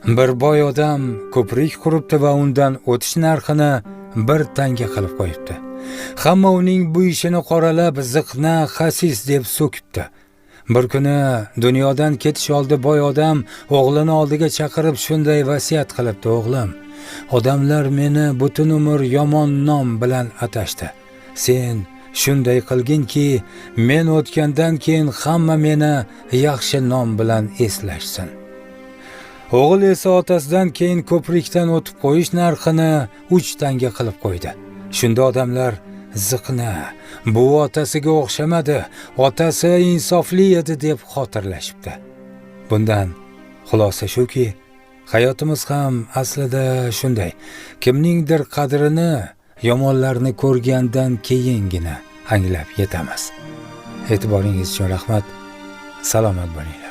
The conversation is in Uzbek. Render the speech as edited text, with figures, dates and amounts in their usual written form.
Bir boy odam ko'prik quribdi va undan o'tish narxini 1 tanga qilib qo'yibdi. Hamma uning bu ishini qoralab, ziqna, xasis deb so'kibdi. Bir kuni dunyodan ketish oldi boy odam o'g'lini oldiga chaqirib shunday vasiyat qilibdi: "O'g'lim, odamlar meni butun umr yomon nom bilan atashdi. Sen shunday qilginki, men o'tgandan keyin hamma meni yaxshi nom bilan eslashsin." O'g'il esa otasidan keyin ko'prikdan o'tib qo'yish narxini 3 tanga qilib qo'ydi. Shunda odamlar ziqna, bu otasiga o'xshamadi, otasi insofli edi deb xotirlashibdi. Bundan xulosa shuki, hayotimiz ham aslida shunday. Kimningdir qadrini yomonlarni ko'rgandan keyingina anglab yetamiz. E'tiboringiz uchun rahmat. Salomat bo'ling.